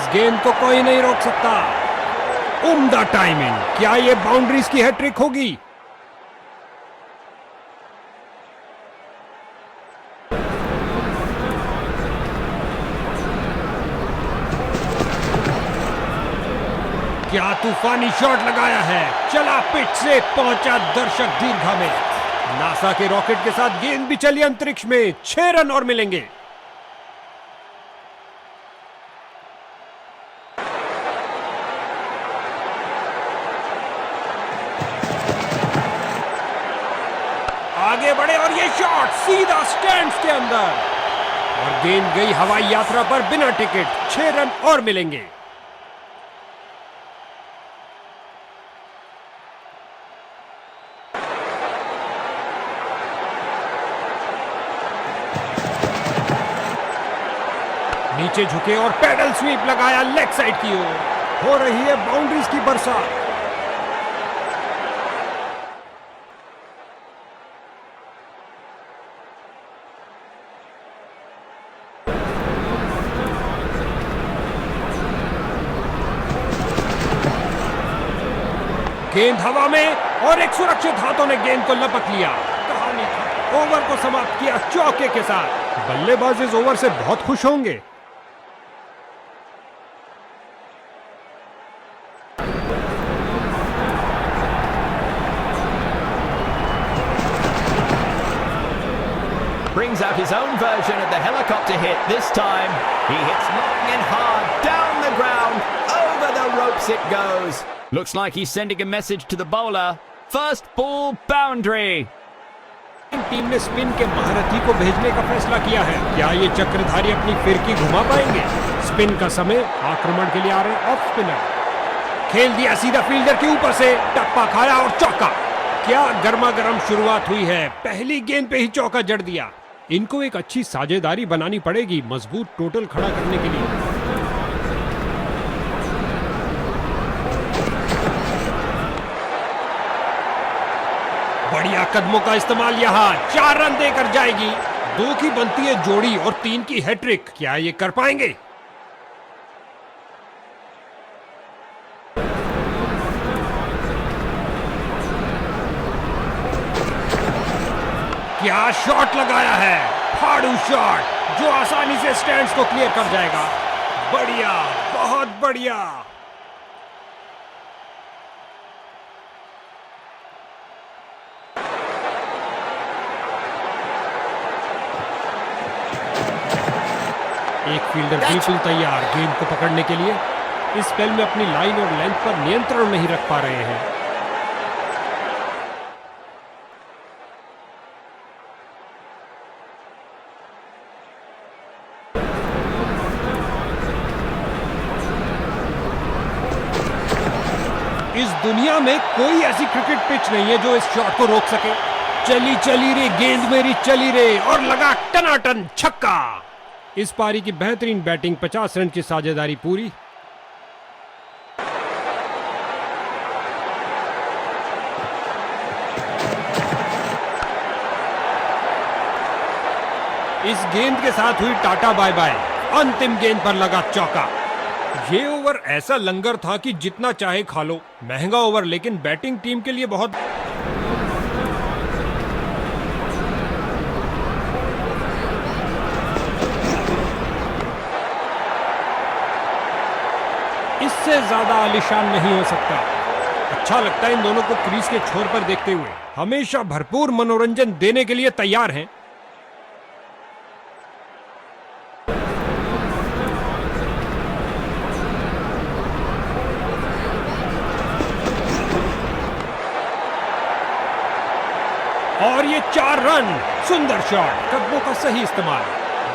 इस गेंद को कोई नहीं रोक सकता। उम्दा टाइमिंग, क्या ये बाउंड्रीज की हैट्रिक होगी? क्या तूफानी शॉट लगाया है, चला पिच से, पहुंचा दर्शक दीर्घा में। नासा के रॉकेट के साथ गेंद भी चली अंतरिक्ष में, 6 रन और मिलेंगे। आगे बढ़े और ये शॉट सीधा स्टैंड्स के अंदर, और गेंद गई हवाई यात्रा पर बिना टिकट। 6 रन और मिलेंगे। नीचे झुके और पैडल स्वीप लगाया लेग साइड की ओर। हो रही है बाउंड्रीज की बरसात। गेंद हवा में और एक सुरक्षित हाथों ने गेंद को लपक लिया। कहानी ओवर को समाप्त किया चौके के साथ। बल्लेबाज इस ओवर से बहुत खुश होंगे। Brings out his own version of the helicopter hit. This time, he hits long and hard, down the ground, over the ropes it goes. Looks like he's sending a message to the bowler. First ball boundary. Team ने spin के महारथी को भेजने का फैसला किया है। क्या ये चक्रधारी अपनी फिरकी घुमा पाएंगे? स्पिन का समय, आक्रमण के लिए आ रहे ऑफ स्पिनर। खेल दिया सीधा फील्डर के ऊपर से, टप्पा खाया और चौका। क्या गर्मा गर्म शुरुआत हुई है, पहली गेंद पे ही चौका जड़ दिया। इनको एक अच्छी साझेदारी बनानी पड़ेगी मजबूत टोटल खड़ा करने के लिए। बढ़िया कदमों का इस्तेमाल, यहां 4 रन देकर जाएगी। 2 की बनती है जोड़ी और 3 की हैट्रिक। क्या ये कर पाएंगे? क्या शॉट लगाया है, फाड़ू शॉट जो आसानी से स्टैंड्स को क्लियर कर जाएगा। बढ़िया, बहुत बढ़िया। एक फील्डर बिल्कुल तैयार गेंद को पकड़ने के लिए। इस स्पेल में अपनी लाइन और लेंथ पर नियंत्रण नहीं रख पा रहे हैं। इस दुनिया में कोई ऐसी क्रिकेट पिच नहीं है जो इस शॉट को रोक सके। चली चली रे गेंद मेरी चली रे, और लगा टनाटन छक्का। इस पारी की बेहतरीन बैटिंग, 50 रन की साझेदारी पूरी। इस गेंद के साथ हुई टाटा बाय बाय। अंतिम गेंद पर लगा चौका। ये ओवर ऐसा लंगर था कि जितना चाहे खा लो। महंगा ओवर, लेकिन बैटिंग टीम के लिए बहुत। इससे ज्यादा आलीशान नहीं हो सकता। अच्छा लगता है इन दोनों को क्रीज के छोर पर देखते हुए। हमेशा भरपूर मनोरंजन देने के लिए तैयार हैं। और ये 4 रन। सुंदर शॉट, कदमों का सही इस्तेमाल।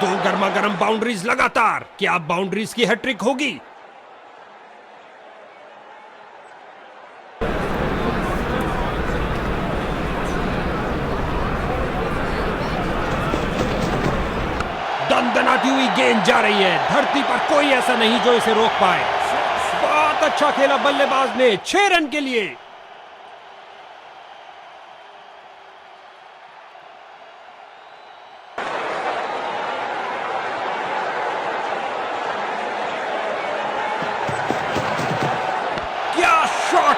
2 गर्मा गर्म बाउंड्रीज लगातार। क्या बाउंड्रीज की हैट्रिक होगी? दनदनाती हुई गेंद जा रही है। धरती पर कोई ऐसा नहीं जो इसे रोक पाए। बहुत अच्छा खेला बल्लेबाज ने, 6 रन के लिए।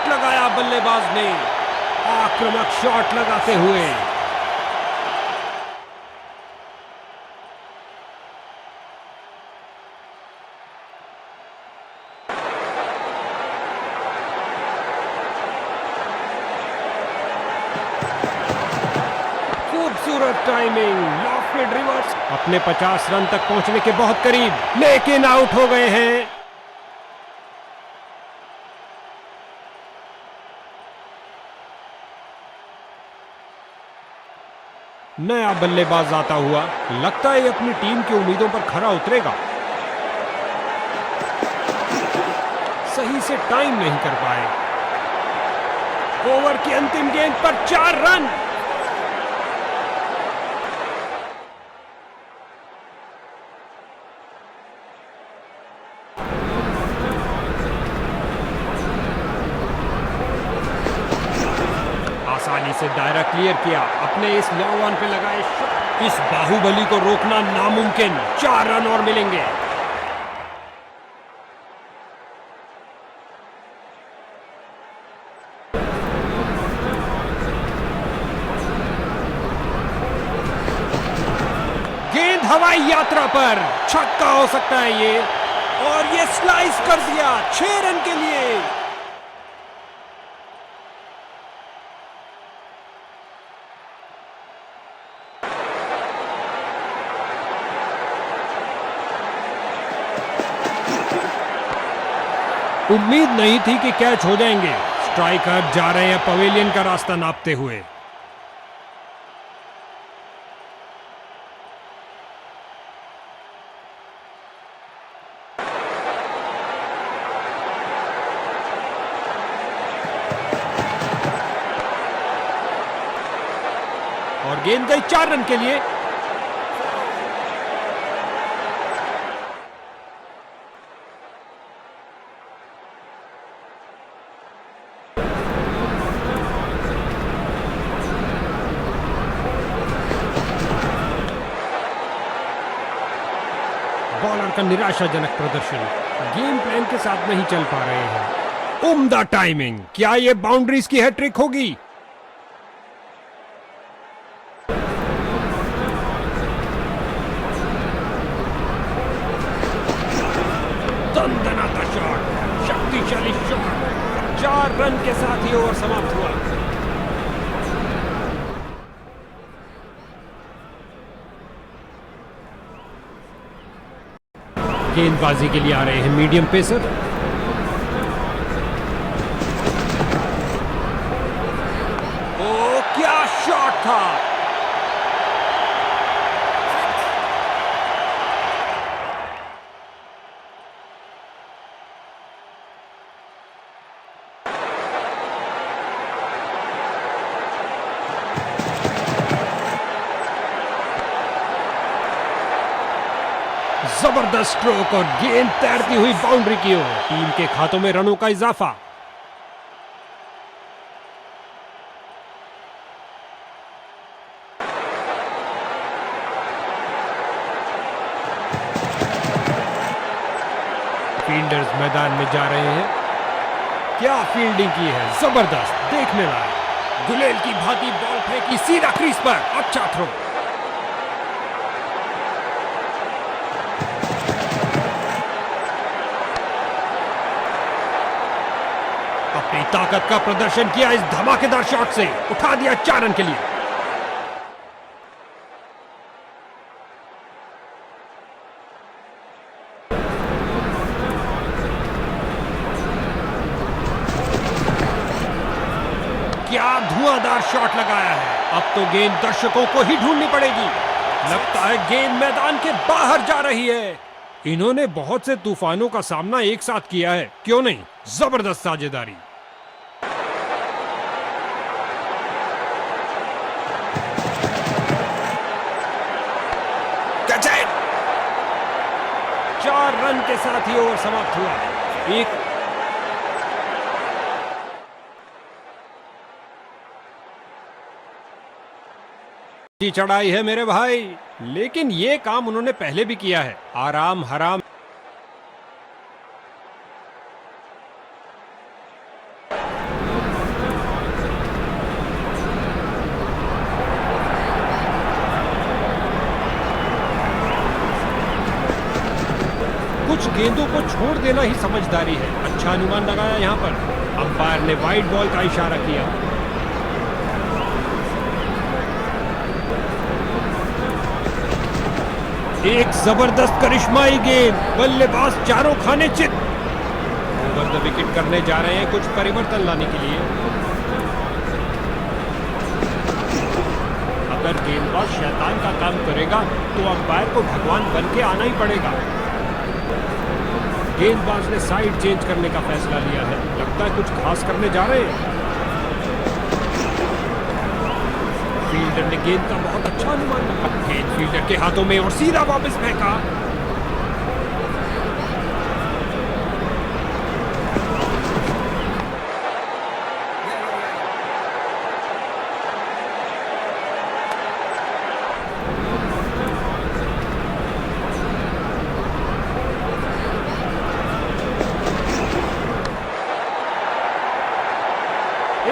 शॉट लगाया बल्लेबाज ने, आक्रामक शॉट लगाते हुए। खूबसूरत टाइमिंग, लॉफ्टेड रिवर्स, अपने 50 रन तक पहुंचने के बहुत करीब, लेकिन आउट हो गए हैं। नया बल्लेबाज आता हुआ, लगता है अपनी टीम की उम्मीदों पर खरा उतरेगा। सही से टाइम नहीं कर पाए। ओवर की अंतिम गेंद पर 4 रन। आसानी से दायरा क्लियर किया, अपने इस लॉन्ग ऑन पे लगाए शॉट। इस बाहुबली को रोकना नामुमकिन। 4 रन और मिलेंगे। गेंद हवाई यात्रा पर, छक्का हो सकता है ये, और ये स्लाइस कर दिया 6 रन के लिए। उम्मीद नहीं थी कि कैच हो जाएंगे। स्ट्राइकर जा रहे हैं पवेलियन का रास्ता नापते हुए। और गेंद गई 4 रन के लिए। बॉलर का निराशाजनक प्रदर्शन, गेम प्लान के साथ नहीं चल पा रहे हैं। उम्दा टाइमिंग, क्या ये बाउंड्रीज की हैट्रिक होगी? दंदनाता शॉट, शक्तिशाली शॉट। 4 रन के साथ ही ओवर समाप्त हुआ। गेंदबाजी के लिए आ रहे हैं मीडियम पेसर। ओ क्या शॉट था। जबरदस्त स्ट्रोक और गेंद तैरती हुई बाउंड्री की ओर। टीम के खातों में रनों का इजाफा। फील्डर्स मैदान में जा रहे हैं। क्या फील्डिंग की है, जबरदस्त, देखने लायक। गुलेल की भांति बॉल फेंकी सीधा क्रीज पर, अच्छा थ्रो। अपनी ताकत का प्रदर्शन किया इस धमाकेदार शॉट से, उठा दिया 4 रन के लिए। क्या धुआंधार शॉट लगाया है। अब तो गेंद दर्शकों को ही ढूंढनी पड़ेगी। लगता है गेंद मैदान के बाहर जा रही है। इन्होंने बहुत से तूफानों का सामना एक साथ किया है, क्यों नहीं। जबरदस्त साझेदारी। चार रन के साथ ही ओवर समाप्त हुआ। एक चढ़ाई है मेरे भाई, लेकिन ये काम उन्होंने पहले भी किया है। आराम हराम। कुछ गेंदों को छोड़ देना ही समझदारी है। अच्छा अनुमान लगाया यहाँ पर। अंपायर ने वाइड बॉल का इशारा किया। एक जबरदस्त करिश्माई गेंद, बल्लेबाज चारों खाने चित। ओवर द विकेट करने जा रहे हैं कुछ परिवर्तन लाने के लिए। अगर गेंदबाज शैतान का काम करेगा तो अंपायर को भगवान बन के आना ही पड़ेगा। गेंदबाज ने साइड चेंज करने का फैसला लिया है। लगता है कुछ खास करने जा रहे हैं। फील्डर ने गेंद का बहुत अच्छा अनुमान रखा। गेंद फील्डर के हाथों में और सीधा वापस फेंका।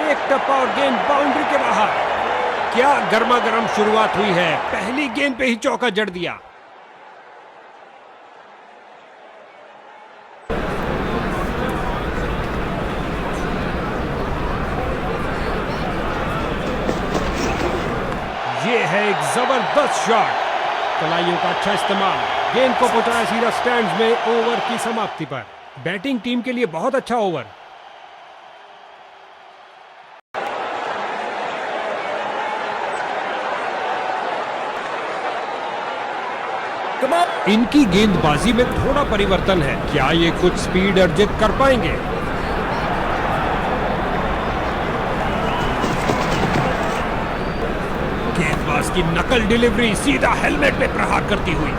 एक टप्पा और गेंद बाउंड्री के बाहर। क्या गर्मा गर्म शुरुआत हुई है। पहली गेंद पे ही चौका जड़ दिया। ये है एक जबरदस्त शॉट। कलाइयों का अच्छा इस्तेमाल। गेंद को पहुंचाया सीधा स्टैंड्स में। ओवर की समाप्ति पर। बैटिंग टीम के लिए बहुत अच्छा ओवर। इनकी गेंदबाजी में थोड़ा परिवर्तन है। क्या ये कुछ स्पीड अर्जित कर पाएंगे? गेंदबाज की नकल डिलीवरी सीधा हेलमेट पे प्रहार करती हुई।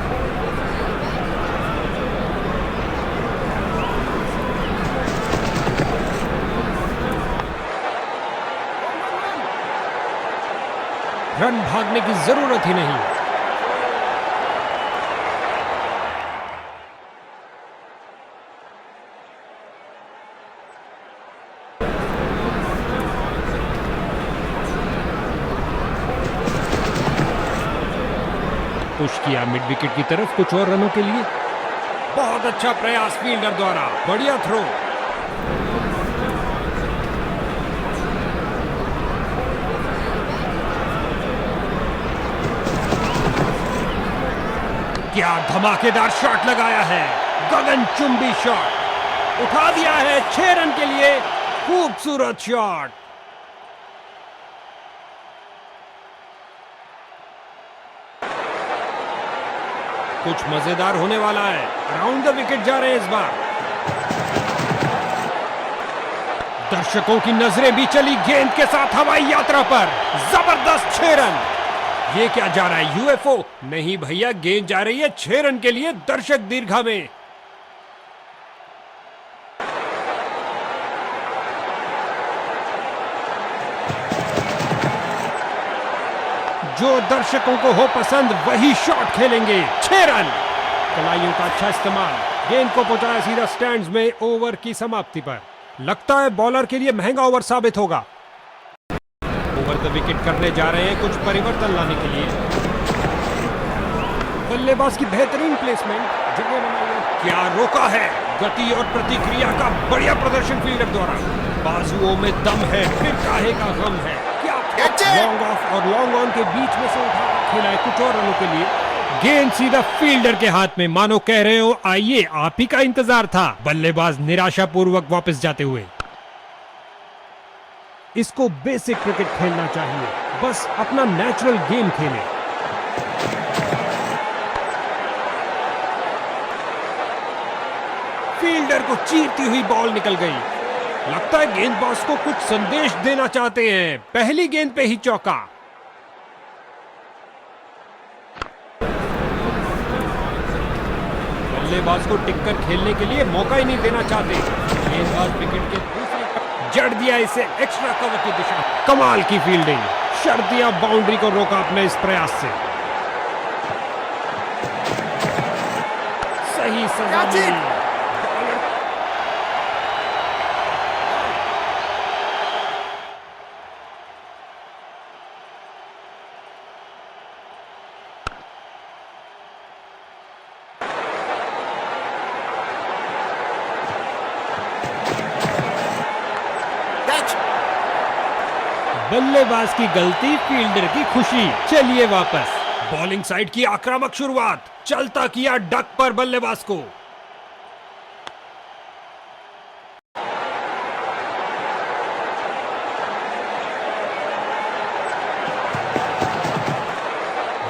रन भागने की जरूरत ही नहीं। पुश किया मिड विकेट की तरफ कुछ और रनों के लिए। बहुत अच्छा प्रयास फील्डर द्वारा। बढ़िया थ्रो। क्या धमाकेदार शॉट लगाया है। गगनचुंबी शॉट। उठा दिया है 6 रन के लिए। खूबसूरत शॉट। कुछ मजेदार होने वाला है। अराउंड द विकेट जा रहे हैं इस बार। दर्शकों की नजरें भी चली गेंद के साथ हवाई यात्रा पर। जबरदस्त 6 रन। ये क्या जा रहा है? यूएफओ? नहीं भैया, गेंद जा रही है 6 रन के लिए दर्शक दीर्घा में। जो दर्शकों को हो पसंद वही शॉट खेलेंगे। 6 रन। कलाइयों का अच्छा इस्तेमाल। गेंद को पहुंचाया सीधा स्टैंड्स में। ओवर की समाप्ति पर। लगता है बॉलर के लिए महंगा ओवर साबित होगा। ओवर द विकेट करने जा रहे हैं कुछ परिवर्तन लाने के लिए। बल्लेबाज की बेहतरीन प्लेसमेंट। जगह बनाई। क्या रोका है। गति और प्रतिक्रिया का बढ़िया प्रदर्शन फील्डर द्वारा। बाजुओं में दम है, फिर काहे का गम है। लॉन्ग ऑफ और लॉन्ग ऑन के बीच में से उठा खेला है कुछ और रनों के लिए। गेंद सीधा फील्डर के हाथ में। मानो कह रहे हो आइए आप ही का इंतजार था। बल्लेबाज निराशापूर्वक वापस जाते हुए। इसको बेसिक क्रिकेट खेलना चाहिए। बस अपना नेचुरल गेम खेले। फील्डर को चीरती हुई बॉल निकल गई। लगता है गेंदबाज को कुछ संदेश देना चाहते हैं। पहली गेंद पे ही चौका। बल्लेबाज को टिककर खेलने के लिए मौका ही नहीं देना चाहते। गेंदबाज विकेट के दूसरे जड़ दिया इसे एक्स्ट्रा कवर की दिशा। कमाल की फील्डिंग। शर्तिया बाउंड्री को रोका अपने इस प्रयास से। सही सजा मिली। बल्लेबाज की गलती, फील्डर की खुशी। चलिए वापस। बॉलिंग साइड की आक्रामक शुरुआत, चलता किया डक पर बल्लेबाज को।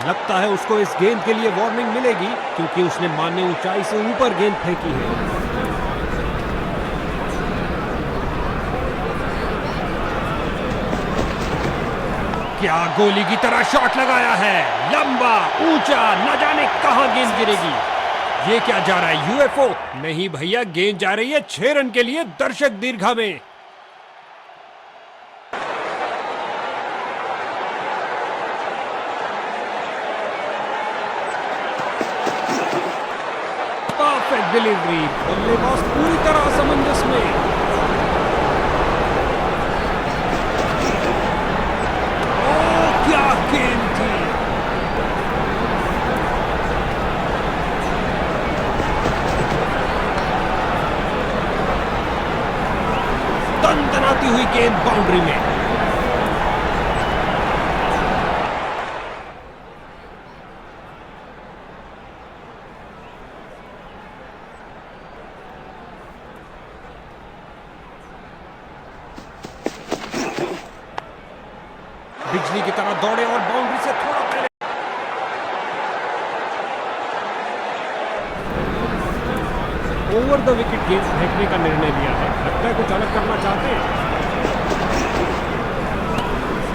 लगता है उसको इस गेंद के लिए वार्निंग मिलेगी, क्योंकि उसने मान्य ऊंचाई से ऊपर गेंद फेंकी है। क्या गोली की तरह शॉट लगाया है, लंबा ऊंचा, न जाने कहां गेंद गिरेगी। ये क्या जा रहा है, यूएफओ? नहीं भैया, गेंद जा रही है 6 रन के लिए दर्शक दीर्घा में। परफेक्ट डिलीवरी, बल्लेबाज पूरी तरह असमंजस में। ओह, क्या गेंद थी। दनदनाती हुई गेंद बाउंड्री में। बिजली की तरह दौड़े और बाउंड्री से थोड़ा पहले। ओवर द विकेट गेंद फेंकने का निर्णय लिया है। लगता है कुछ अलग करना चाहते हैं।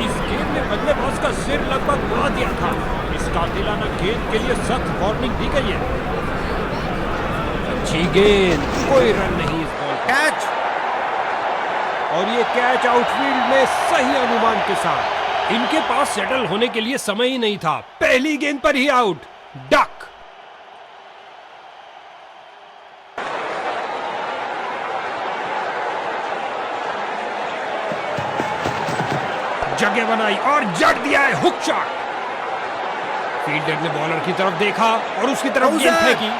इस गेंद में बल्लेबाज का सिर लगभग उड़ा दिया था। इस कातिलाना गेंद के लिए सख्त वार्निंग दी गई है। अच्छी गेंद, कोई रन नहीं इस बॉल पर। कैच, और ये कैच आउटफील्ड में सही अनुमान के साथ। इनके पास सेटल होने के लिए समय ही नहीं था, पहली गेंद पर ही आउट। डक। जगह बनाई और जड़ दिया है हुक शॉट। फील्डर ने बॉलर की तरफ देखा और उसकी तरफ गेंद फेंकी।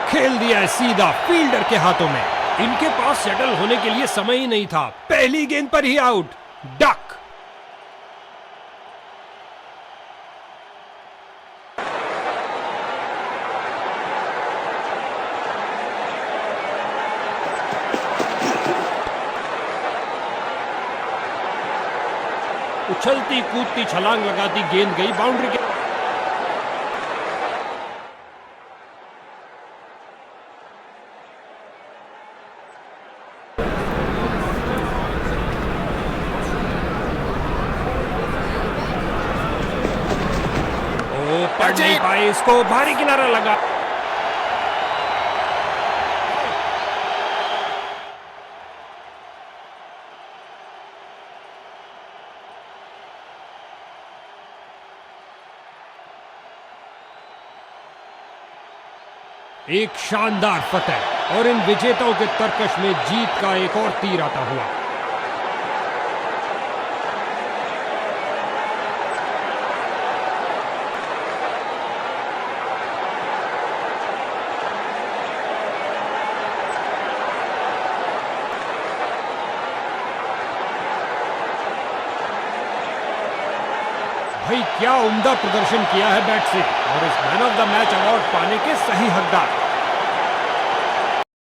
खेल दिया है सीधा फील्डर के हाथों में। इनके पास सेटल होने के लिए समय ही नहीं था, पहली गेंद पर ही आउट। डक। उछलती कूदती छलांग लगाती गेंद गई बाउंड्री के। पढ़ नहीं पाए, इसको भारी किनारा लगा। एक शानदार फतह और इन विजेताओं के तरकश में जीत का एक और तीर आता हुआ। भाई क्या उम्दा प्रदर्शन किया है बैट से, और इस man of the match award पाने के सही हकदार।